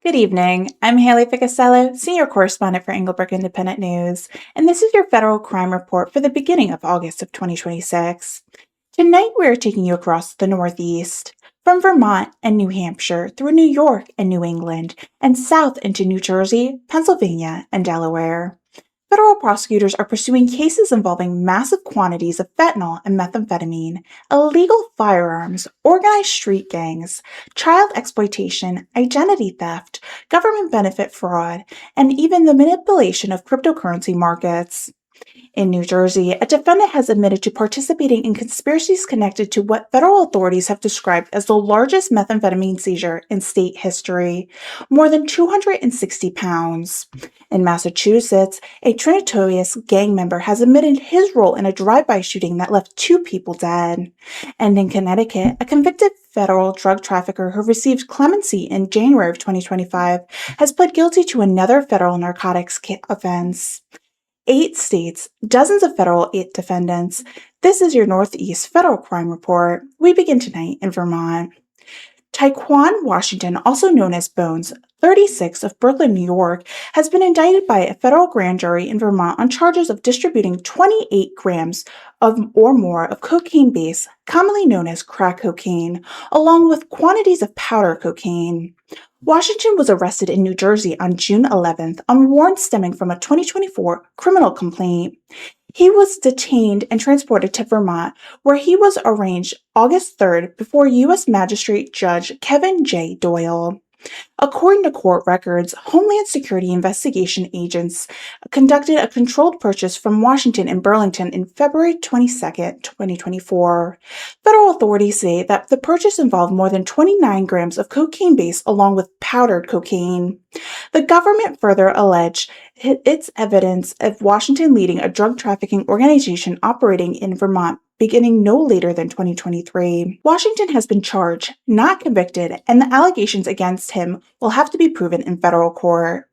Good evening. I'm Haylee Ficuciello, Senior Correspondent for Englebrook Independent News, and this is your federal crime report for the beginning of August of 2026. Tonight we are taking you across the Northeast, from Vermont and New Hampshire through New York and New England, and south into New Jersey, Pennsylvania, and Delaware. Federal prosecutors are pursuing cases involving massive quantities of fentanyl and methamphetamine, illegal firearms, organized street gangs, child exploitation, identity theft, government benefit fraud, and even the manipulation of cryptocurrency markets. In New Jersey, a defendant has admitted to participating in conspiracies connected to what federal authorities have described as the largest methamphetamine seizure in state history, more than 260 pounds. In Massachusetts, a Trinitarious gang member has admitted his role in a drive-by shooting that left 2 people dead. And in Connecticut, a convicted federal drug trafficker who received clemency in January of 2025 has pled guilty to another federal narcotics offense. 8 states, dozens of federal defendants. This is your Northeast Federal Crime Report. We begin tonight in Vermont. Taekwon Washington, also known as Bones, 36 of Brooklyn, New York, has been indicted by a federal grand jury in Vermont on charges of distributing 28 grams or more of cocaine base, commonly known as crack cocaine, along with quantities of powder cocaine. Washington was arrested in New Jersey on June 11th on warrants stemming from a 2024 criminal complaint. He was detained and transported to Vermont, where he was arraigned August 3rd before U.S. Magistrate Judge Kevin J. Doyle. According to court records, Homeland Security investigation agents conducted a controlled purchase from Washington and Burlington in February 22, 2024. Federal authorities say that the purchase involved more than 29 grams of cocaine base along with powdered cocaine. The government further alleged its evidence of Washington leading a drug trafficking organization operating in Vermont beginning no later than 2023. Washington has been charged, not convicted, and the allegations against him will have to be proven in federal court.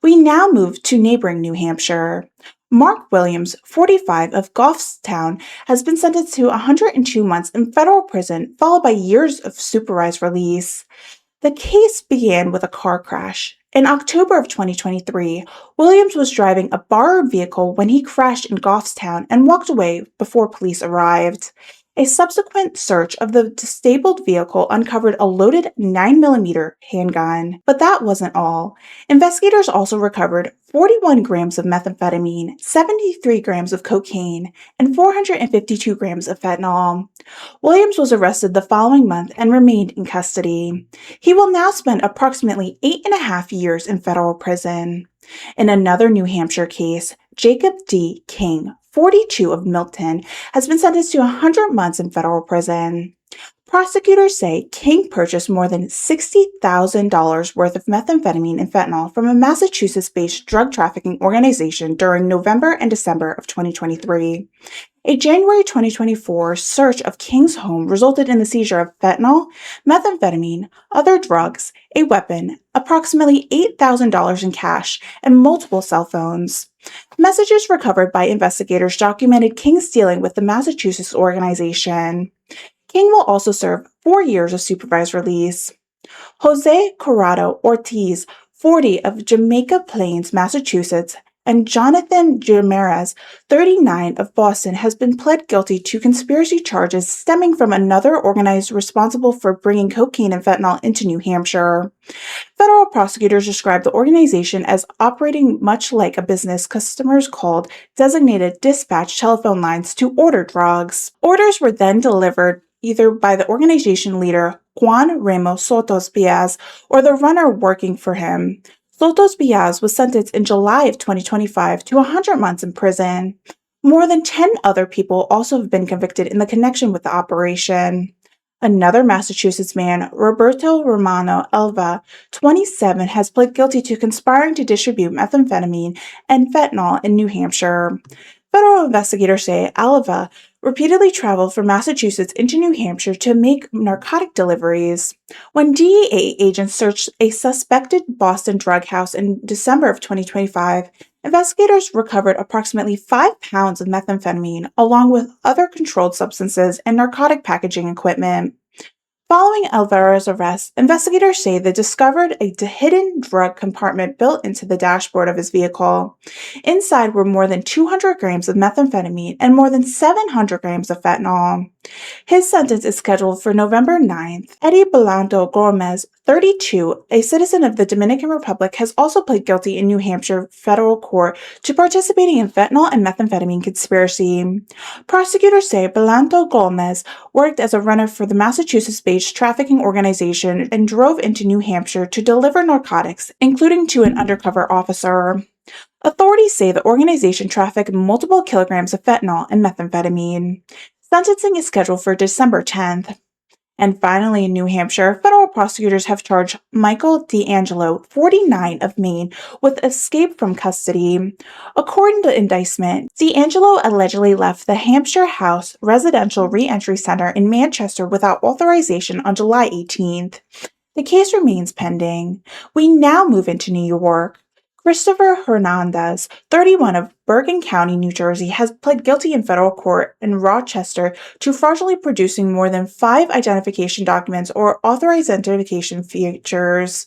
We now move to neighboring New Hampshire. Mark Williams, 45, of Goffstown, has been sentenced to 102 months in federal prison, followed by years of supervised release. The case began with a car crash. In October of 2023, Williams was driving a borrowed vehicle when he crashed in Goffstown and walked away before police arrived. A subsequent search of the disabled vehicle uncovered a loaded 9mm handgun. But that wasn't all. Investigators also recovered 41 grams of methamphetamine, 73 grams of cocaine, and 452 grams of fentanyl. Williams was arrested the following month and remained in custody. He will now spend approximately 8.5 years in federal prison. In another New Hampshire case, Jacob D. King, 42, of Milton, has been sentenced to 100 months in federal prison. Prosecutors say King purchased more than $60,000 worth of methamphetamine and fentanyl from a Massachusetts-based drug trafficking organization during November and December of 2023. A January 2024 search of King's home resulted in the seizure of fentanyl, methamphetamine, other drugs, a weapon, approximately $8,000 in cash, and multiple cell phones. Messages recovered by investigators documented King's dealing with the Massachusetts organization. King will also serve 4 years of supervised release. Jose Corrado Ortiz, 40, of Jamaica Plains, Massachusetts, and Jonathan Ramirez, 39, of Boston, has been pled guilty to conspiracy charges stemming from another organized responsible for bringing cocaine and fentanyl into New Hampshire. Federal prosecutors described the organization as operating much like a business customers called designated dispatch telephone lines to order drugs. Orders were then delivered either by the organization leader, Juan Ramos Sotos Piaz, or the runner working for him. Sotos Piaz was sentenced in July of 2025 to 100 months in prison. More than 10 other people also have been convicted in the connection with the operation. Another Massachusetts man, Roberto Romano Elva, 27, has pled guilty to conspiring to distribute methamphetamine and fentanyl in New Hampshire. Federal investigators say Elva repeatedly traveled from Massachusetts into New Hampshire to make narcotic deliveries. When DEA agents searched a suspected Boston drug house in December of 2025, investigators recovered approximately 5 pounds of methamphetamine along with other controlled substances and narcotic packaging equipment. Following Alvaro's arrest, investigators say they discovered a hidden drug compartment built into the dashboard of his vehicle. Inside were more than 200 grams of methamphetamine and more than 700 grams of fentanyl. His sentence is scheduled for November 9th. Eddie Belanto Gomez, 32, a citizen of the Dominican Republic, has also pled guilty in New Hampshire federal court to participating in fentanyl and methamphetamine conspiracy. Prosecutors say Belanto Gomez worked as a runner for the Massachusetts-based trafficking organization and drove into New Hampshire to deliver narcotics, including to an undercover officer. Authorities say the organization trafficked multiple kilograms of fentanyl and methamphetamine. Sentencing is scheduled for December 10th. And finally, in New Hampshire, federal prosecutors have charged Michael D'Angelo, 49, of Maine, with escape from custody. According to indictment, D'Angelo allegedly left the Hampshire House Residential Reentry Center in Manchester without authorization on July 18th. The case remains pending. We now move into New York. Christopher Hernandez, 31, of Bergen County, New Jersey, has pled guilty in federal court in Rochester to fraudulently producing more than 5 identification documents or authorized identification features.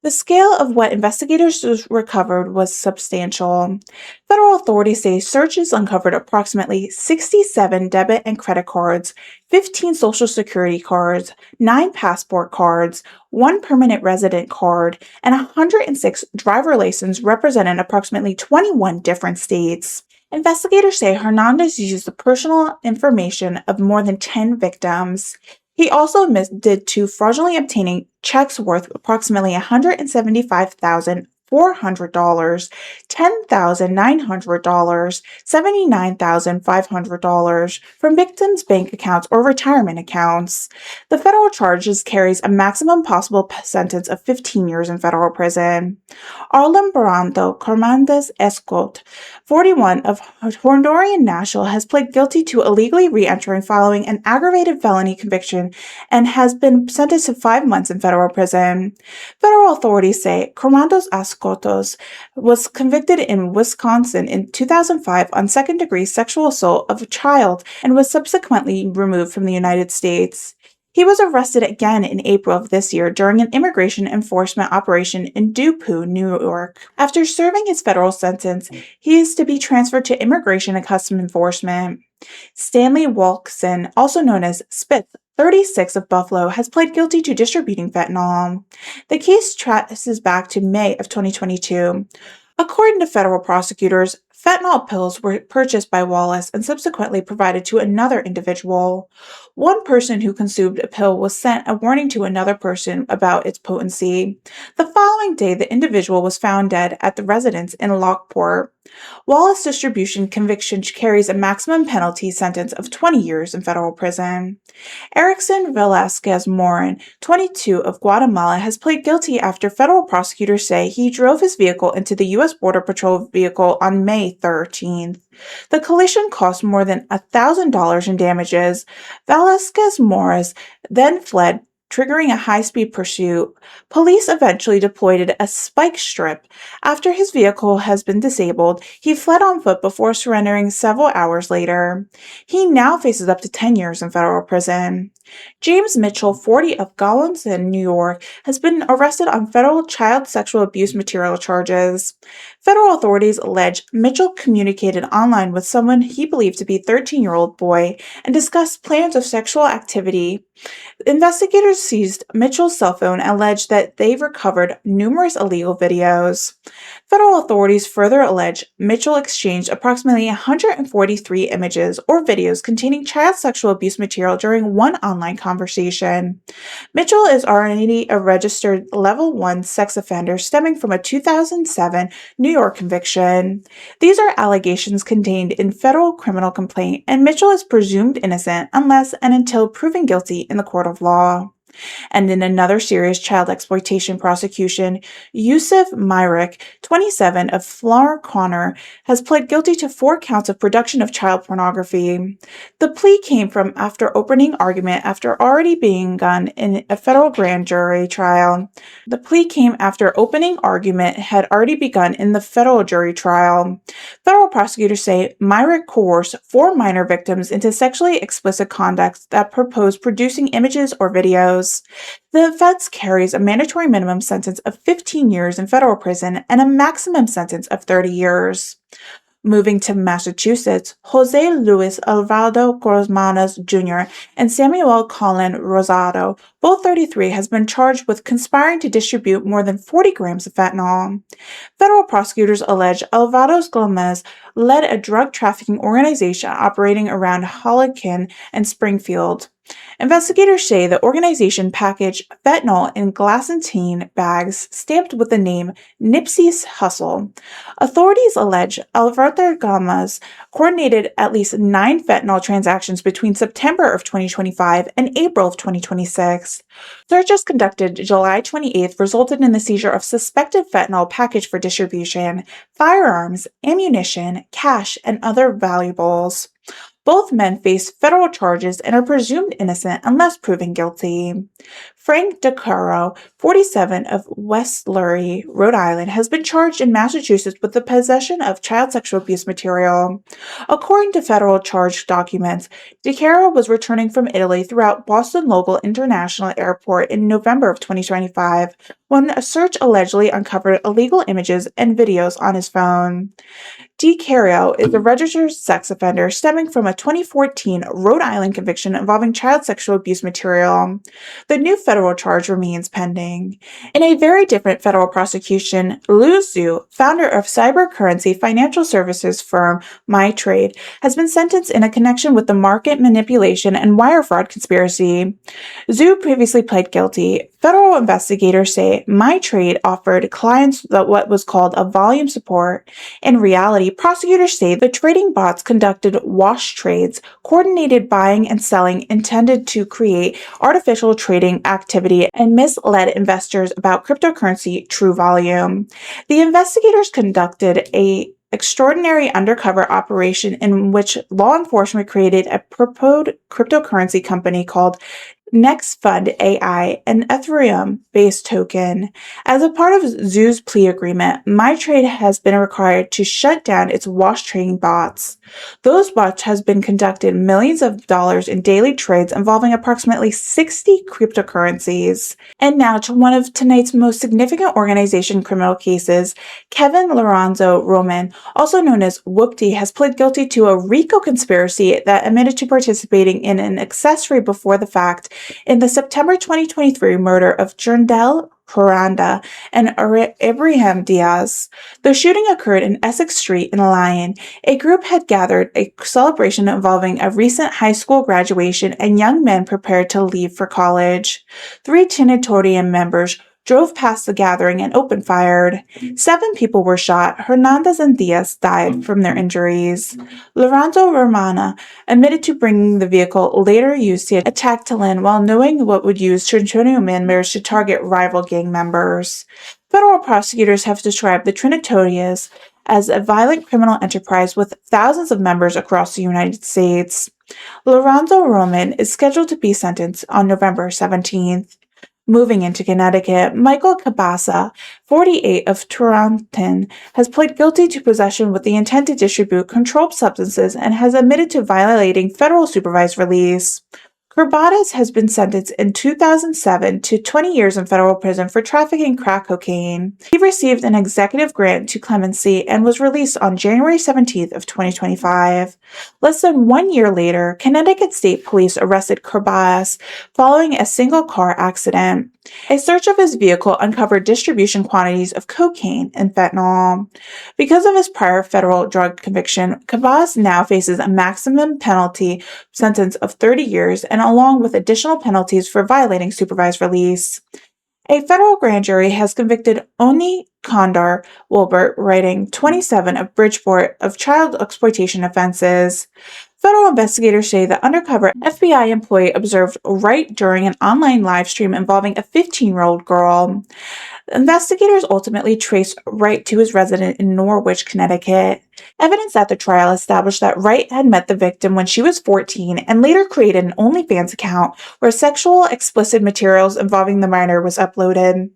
The scale of what investigators recovered was substantial. Federal authorities say searches uncovered approximately 67 debit and credit cards, 15 social security cards, 9 passport cards, 1 permanent resident card, and 106 driver licenses representing approximately 21 different states. Investigators say Hernandez used the personal information of more than 10 victims. He also admitted to fraudulently obtaining checks worth approximately $175,400, $10,900, $79,500 from victims' bank accounts or retirement accounts. The federal charges carries a maximum possible sentence of 15 years in federal prison. Arlen Baranto Carmandez Escot, 41, of Honduran national, has pled guilty to illegally re-entering following an aggravated felony conviction and has been sentenced to 5 months in federal prison. Federal authorities say Carmandos Escotos was convicted in Wisconsin in 2005 on second-degree sexual assault of a child and was subsequently removed from the United States. He was arrested again in April of this year during an immigration enforcement operation in Dupu, New York. After serving his federal sentence, he is to be transferred to Immigration and Customs Enforcement. Stanley Wilkson, also known as Spitz, 36, of Buffalo, has pled guilty to distributing fentanyl. The case traces back to May of 2022. According to federal prosecutors, fentanyl pills were purchased by Wallace and subsequently provided to another individual. One person who consumed a pill was sent a warning to another person about its potency. The following day, the individual was found dead at the residence in Lockport. Wallace distribution conviction carries a maximum penalty sentence of 20 years in federal prison. Erickson Velasquez Morin, 22, of Guatemala, has pled guilty after federal prosecutors say he drove his vehicle into the U.S. Border Patrol vehicle on May 13th. The collision cost more than $1,000 in damages. Velasquez Morris then fled, triggering a high-speed pursuit. Police eventually deployed a spike strip. After his vehicle has been disabled, he fled on foot before surrendering several hours later. He now faces up to 10 years in federal prison. James Mitchell, 40, of Galveston, New York, has been arrested on federal child sexual abuse material charges. Federal authorities allege Mitchell communicated online with someone he believed to be a 13-year-old boy and discussed plans of sexual activity. Investigators seized Mitchell's cell phone and alleged that they recovered numerous illegal videos. Federal authorities further allege Mitchell exchanged approximately 143 images or videos containing child sexual abuse material during one online conversation. Mitchell is already a registered Level 1 sex offender stemming from a 2007 New York conviction. These are allegations contained in federal criminal complaint, and Mitchell is presumed innocent unless and until proven guilty in the court of law. And in another serious child exploitation prosecution, Yusuf Myrick, 27, of Flower Connor, has pled guilty to 4 counts of production of child pornography. The plea came from after opening argument after already being begun in a federal grand jury trial. Federal prosecutors say Myrick coerced 4 minor victims into sexually explicit conduct that proposed producing images or videos. videos. The offense carries a mandatory minimum sentence of 15 years in federal prison and a maximum sentence of 30 years. Moving to Massachusetts, Jose Luis Alvarado Guzmanes Jr. and Samuel Colin Rosado, both 33, has been charged with conspiring to distribute more than 40 grams of fentanyl. Federal prosecutors allege Alvaro Gomez led a drug trafficking organization operating around Hollican and Springfield. Investigators say the organization packaged fentanyl in glassine bags stamped with the name Nipsey's Hustle. Authorities allege Alvaro Gomez coordinated at least 9 fentanyl transactions between September of 2025 and April of 2026. Searches conducted July 28th resulted in the seizure of suspected fentanyl packaged for distribution, firearms, ammunition, cash, and other valuables. Both men face federal charges and are presumed innocent unless proven guilty. Frank DeCaro, 47, of West Lurie, Rhode Island, has been charged in Massachusetts with the possession of child sexual abuse material. According to federal charge documents, DeCaro was returning from Italy throughout Boston Local International Airport in November of 2025 when a search allegedly uncovered illegal images and videos on his phone. DeCaro is a registered sex offender stemming from a 2014 Rhode Island conviction involving child sexual abuse material. The new federal charge remains pending. In a very different federal prosecution, Lu Zhu, founder of cybercurrency financial services firm MyTrade, has been sentenced in a connection with the market manipulation and wire fraud conspiracy. Zhu previously pled guilty. Federal investigators say MyTrade offered clients what was called a volume support. In reality, prosecutors say the trading bots conducted wash trades, coordinated buying and selling intended to create artificial trading activity and misled investors about cryptocurrency true volume. The investigators conducted a extraordinary undercover operation in which law enforcement created a purported cryptocurrency company called Next Fund AI, an Ethereum-based token. As a part of Zhu's plea agreement, MyTrade has been required to shut down its wash trading bots. Those bots has been conducted millions of dollars in daily trades involving approximately 60 cryptocurrencies. And now to one of tonight's most significant organization criminal cases. Kevin Lorenzo Roman, also known as Whoopty, has pled guilty to a RICO conspiracy that admitted to participating in an accessory before the fact in the September 2023 murder of Jerndell Coranda and Ibrahim Diaz. The shooting occurred in Essex Street in Lyon. A group had gathered a celebration involving a recent high school graduation and young men prepared to leave for college. 3 Tinatorian members drove past the gathering and opened fire. 7 people were shot. Hernandez and Diaz died from their injuries. Lorenzo Romana admitted to bringing the vehicle later used to attack Tallinn while knowing what would use Trinitarian members to target rival gang members. Federal prosecutors have described the Trinitarians as a violent criminal enterprise with thousands of members across the United States. Lorenzo Roman is scheduled to be sentenced on November 17th. Moving into Connecticut, Michael Cabasa, 48, of Taunton, has pled guilty to possession with the intent to distribute controlled substances and has admitted to violating federal supervised release. Corbatas has been sentenced in 2007 to 20 years in federal prison for trafficking crack cocaine. He received an executive grant to clemency and was released on January 17th of 2025. Less than 1 year later, Connecticut State Police arrested Corbatas following a single-car accident. A search of his vehicle uncovered distribution quantities of cocaine and fentanyl. Because of his prior federal drug conviction, Cabas now faces a maximum penalty sentence of 30 years and along with additional penalties for violating supervised release. A federal grand jury has convicted Oni Condor Wilbert, writing 27, of Bridgeport, of child exploitation offenses. Federal investigators say the undercover FBI employee observed Wright during an online live stream involving a 15-year-old girl. Investigators ultimately traced Wright to his residence in Norwich, Connecticut. Evidence at the trial established that Wright had met the victim when she was 14 and later created an OnlyFans account where sexual explicit materials involving the minor was uploaded.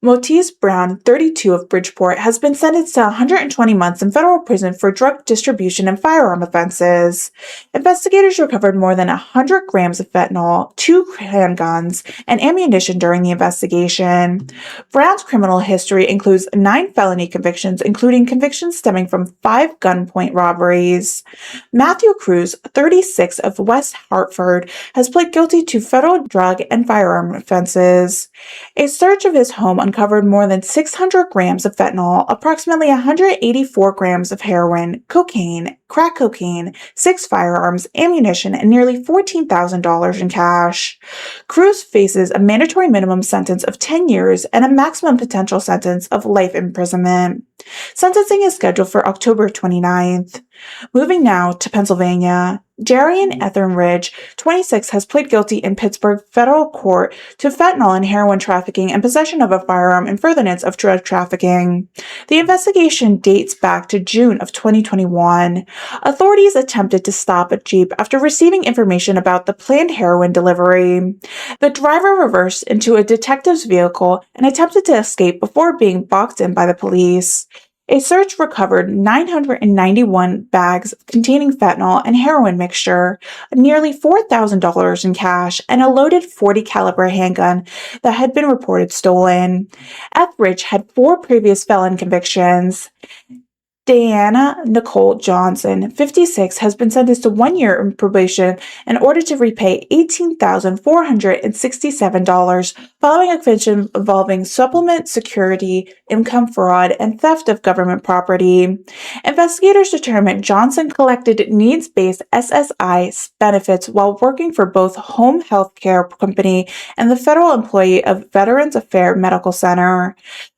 Motiz Brown, 32 of Bridgeport, has been sentenced to 120 months in federal prison for drug distribution and firearm offenses. Investigators recovered more than 100 grams of fentanyl, 2 handguns, and ammunition during the investigation. Brown's criminal history includes 9 felony convictions, including convictions stemming from 5 gunpoint robberies. Matthew Cruz, 36 of West Hartford, has pled guilty to federal drug and firearm offenses. A search of his home uncovered more than 600 grams of fentanyl, approximately 184 grams of heroin, cocaine, crack cocaine, 6 firearms, ammunition, and nearly $14,000 in cash. Cruz faces a mandatory minimum sentence of 10 years and a maximum potential sentence of life imprisonment. Sentencing is scheduled for October 29th. Moving now to Pennsylvania. Jarian Etheridge, 26, has pled guilty in Pittsburgh federal court to fentanyl and heroin trafficking and possession of a firearm in furtherance of drug trafficking. The investigation dates back to June of 2021. Authorities attempted to stop a Jeep after receiving information about the planned heroin delivery. The driver reversed into a detective's vehicle and attempted to escape before being boxed in by the police. A search recovered 991 bags containing fentanyl and heroin mixture, nearly $4,000 in cash, and a loaded .40 caliber handgun that had been reported stolen. Etheridge had 4 previous felon convictions. Diana Nicole Johnson, 56, has been sentenced to 1 year in probation in order to repay $18,467 following a conviction involving supplement security, income fraud, and theft of government property. Investigators determined Johnson collected needs-based SSI benefits while working for both Home Health Care Company and the federal employee of Veterans Affairs Medical Center.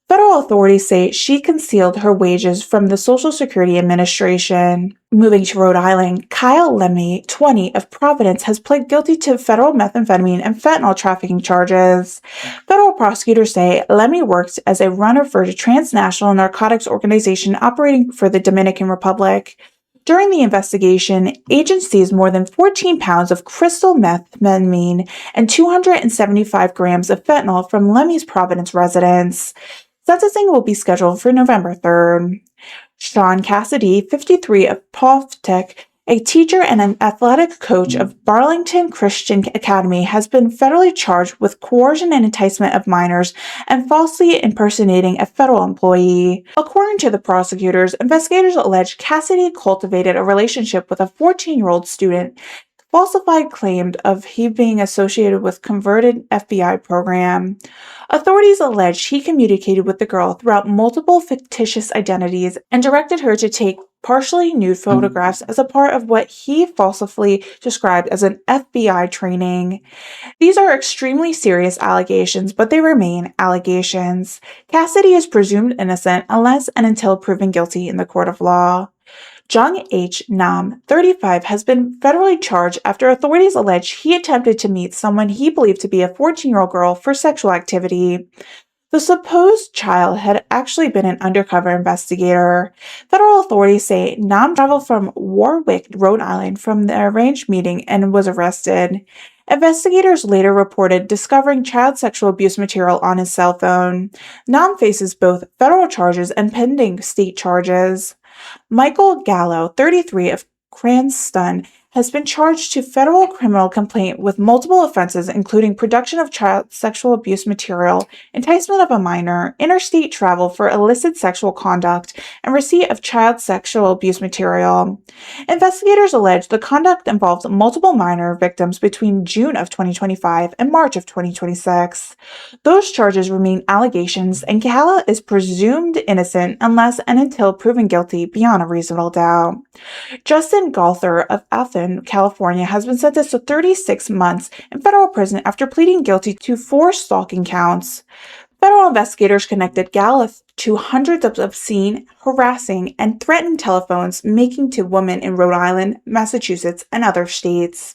Federal authorities say she concealed her wages from the Social Security Administration. Moving to Rhode Island, Kyle Lemmy, 20, of Providence, has pled guilty to federal methamphetamine and fentanyl trafficking charges. Federal prosecutors say Lemmy worked as a runner for a transnational narcotics organization operating for the Dominican Republic. During the investigation, agents seized more than 14 pounds of crystal methamphetamine and 275 grams of fentanyl from Lemmy's Providence residence. Sentencing will be scheduled for November 3rd. Sean Cassidy, 53, of Pawtucket, a teacher and an athletic coach of Burlington Christian Academy, has been federally charged with coercion and enticement of minors and falsely impersonating a federal employee. According to the prosecutors, investigators allege Cassidy cultivated a relationship with a 14-year-old student, falsified claims of he being associated with converted FBI program. Authorities allege he communicated with the girl throughout multiple fictitious identities and directed her to take partially nude photographs as a part of what he falsely described as an FBI training. These are extremely serious allegations, but they remain allegations. Cassidy is presumed innocent unless and until proven guilty in the court of law. Jung H. Nam, 35, has been federally charged after authorities allege he attempted to meet someone he believed to be a 14-year-old girl for sexual activity. The supposed child had actually been an undercover investigator. Federal authorities say Nam traveled from Warwick, Rhode Island from the arranged meeting and was arrested. Investigators later reported discovering child sexual abuse material on his cell phone. Nam faces both federal charges and pending state charges. Michael Gallo, 33, of Cranston, has been charged to federal criminal complaint with multiple offenses including production of child sexual abuse material, enticement of a minor, interstate travel for illicit sexual conduct, and receipt of child sexual abuse material. Investigators allege the conduct involved multiple minor victims between June of 2025 and March of 2026. Those charges remain allegations, and Gallo is presumed innocent unless and until proven guilty beyond a reasonable doubt. Justin Gauther of Athens, California, has been sentenced to 36 months in federal prison after pleading guilty to 4 stalking counts. Federal investigators connected Gallo to hundreds of obscene, harassing, and threatened telephones making to women in Rhode Island, Massachusetts, and other states.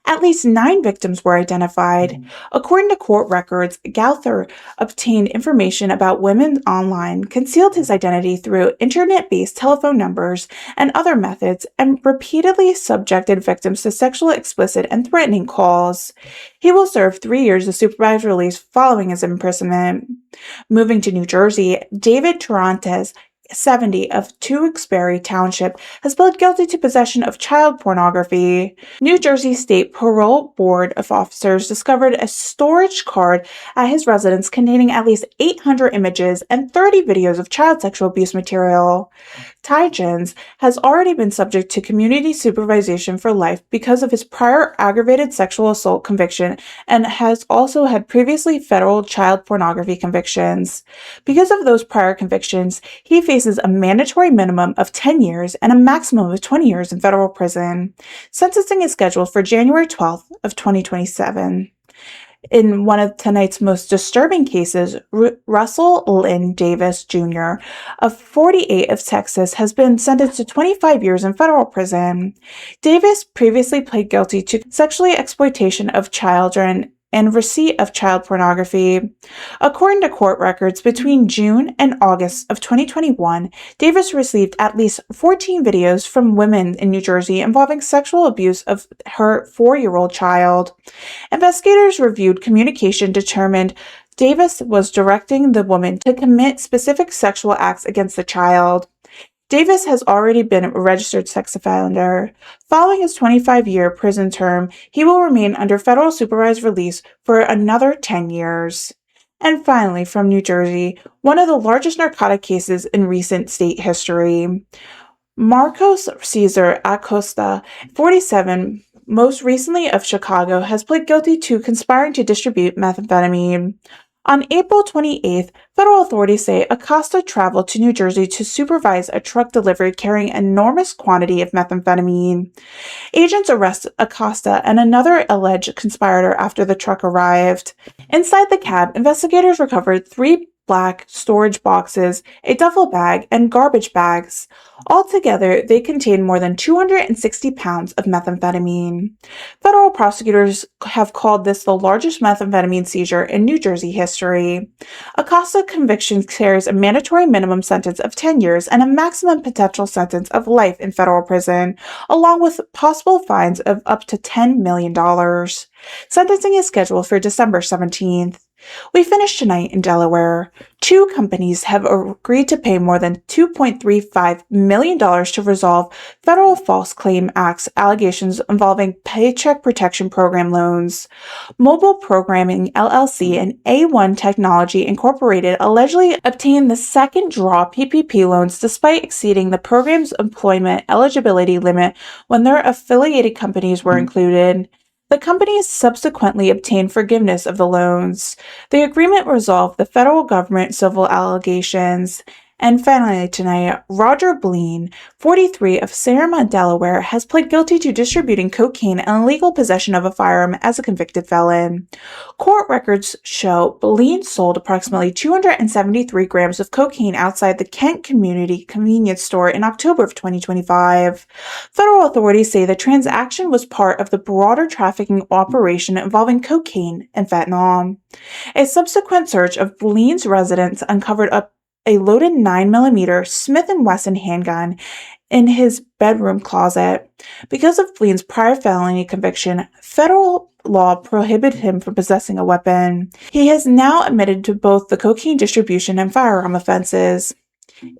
At least 9 victims were identified. According to court records, Gauthier obtained information about women online, concealed his identity through internet-based telephone numbers and other methods, and repeatedly subjected victims to sexually explicit and threatening calls. He will serve 3 years of supervised release following his imprisonment. Moving to New Jersey, David Tarantes, 70, of Tewksbury Township, has pled guilty to possession of child pornography. New Jersey State Parole Board of Officers discovered a storage card at his residence containing at least 800 images and 30 videos of child sexual abuse material. Tygens has already been subject to community supervision for life because of his prior aggravated sexual assault conviction and has also had previously federal child pornography convictions. Because of those prior convictions, he faces a mandatory minimum of 10 years and a maximum of 20 years in federal prison. Sentencing is scheduled for January 12th of 2027. In one of tonight's most disturbing cases, Russell Lynn Davis Jr., of 48 of Texas, has been sentenced to 25 years in federal prison. Davis previously pled guilty to sexual exploitation of children and receipt of child pornography. According to court records, between June and August of 2021, Davis received at least 14 videos from women in New Jersey involving sexual abuse of her 4-year-old child. Investigators reviewed communication determined Davis was directing the woman to commit specific sexual acts against the child. Davis has already been a registered sex offender. Following his 25-year prison term, he will remain under federal supervised release for another 10 years. And finally, from New Jersey, one of the largest narcotic cases in recent state history. Marcos Cesar Acosta, 47, most recently of Chicago, has pled guilty to conspiring to distribute methamphetamine. On April 28th, federal authorities say Acosta traveled to New Jersey to supervise a truck delivery carrying an enormous quantity of methamphetamine. Agents arrested Acosta and another alleged conspirator after the truck arrived. Inside the cab, investigators recovered 3 black storage boxes, a duffel bag, and garbage bags. Altogether, they contained more than 260 pounds of methamphetamine. Federal prosecutors have called this the largest methamphetamine seizure in New Jersey history. Acosta conviction carries a mandatory minimum sentence of 10 years and a maximum potential sentence of life in federal prison, along with possible fines of up to $10 million. Sentencing is scheduled for December 17th. We finished tonight in Delaware. 2 companies have agreed to pay more than $2.35 million to resolve federal False Claim Act allegations involving Paycheck Protection Program loans. Mobile Programming LLC and A1 Technology Incorporated allegedly obtained the second draw PPP loans despite exceeding the program's employment eligibility limit when their affiliated companies were included. The companies subsequently obtained forgiveness of the loans. The agreement resolved the federal government civil allegations. And finally tonight, Roger Bleen, 43, of Sarima, Delaware, has pled guilty to distributing cocaine and illegal possession of a firearm as a convicted felon. Court records show Bleen sold approximately 273 grams of cocaine outside the Kent Community Convenience Store in October of 2025. Federal authorities say the transaction was part of the broader trafficking operation involving cocaine and fentanyl. A subsequent search of Bleen's residence uncovered a loaded 9mm Smith & Wesson handgun in his bedroom closet. Because of Bleen's prior felony conviction, federal law prohibited him from possessing a weapon. He has now admitted to both the cocaine distribution and firearm offenses.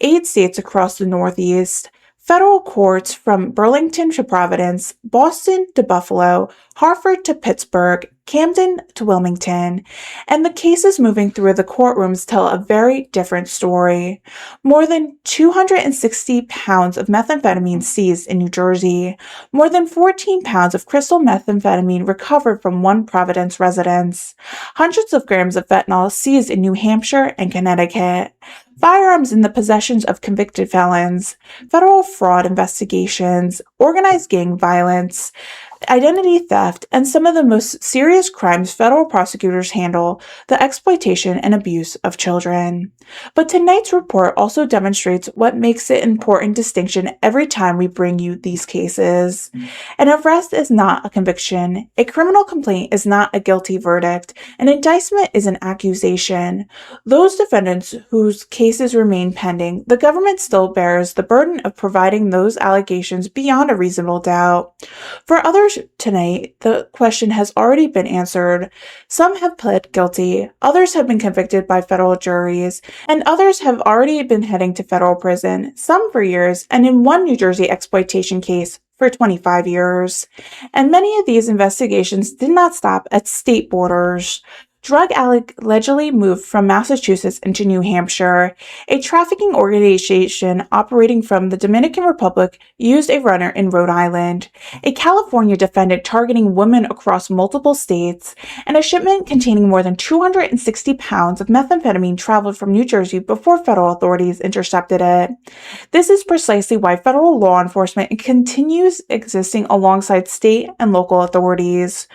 8 states across the Northeast, federal courts from Burlington to Providence, Boston to Buffalo, Hartford to Pittsburgh, Camden to Wilmington, and the cases moving through the courtrooms tell a very different story. More than 260 pounds of methamphetamine seized in New Jersey. More than 14 pounds of crystal methamphetamine recovered from one Providence residence. Hundreds of grams of fentanyl seized in New Hampshire and Connecticut. Firearms in the possessions of convicted felons. Federal fraud investigations. Organized gang violence. Identity theft, and some of the most serious crimes federal prosecutors handle, the exploitation and abuse of children. But tonight's report also demonstrates what makes it an important distinction every time we bring you these cases. An arrest is not a conviction, a criminal complaint is not a guilty verdict, an indictment is an accusation. Those defendants whose cases remain pending, the government still bears the burden of proving those allegations beyond a reasonable doubt. For others tonight, the question has already been answered. Some have pled guilty, others have been convicted by federal juries, and others have already been heading to federal prison, some for years, and in one New Jersey exploitation case, for 25 years. And many of these investigations did not stop at state borders. Drug allegedly moved from Massachusetts into New Hampshire. A trafficking organization operating from the Dominican Republic used a runner in Rhode Island. A California defendant targeting women across multiple states. And a shipment containing more than 260 pounds of methamphetamine traveled from New Jersey before federal authorities intercepted it. This is precisely why federal law enforcement continues existing alongside state and local authorities.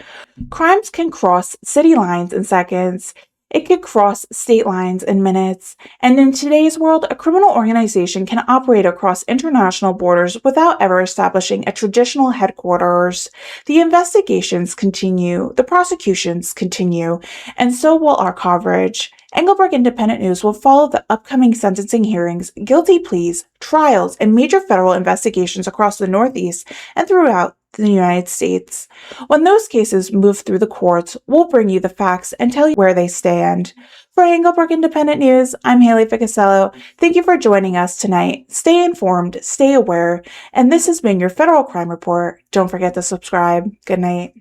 Crimes can cross city lines in seconds. It could cross state lines in minutes. And in today's world, a criminal organization can operate across international borders without ever establishing a traditional headquarters. The investigations continue, the prosecutions continue, and so will our coverage. Englebrook Independent News will follow the upcoming sentencing hearings, guilty pleas, trials, and major federal investigations across the Northeast and throughout the United States. When those cases move through the courts, we'll bring you the facts and tell you where they stand. For Englebrook Independent News, I'm Haylee Ficuciello. Thank you for joining us tonight. Stay informed, stay aware, and this has been your Federal Crime Report. Don't forget to subscribe. Good night.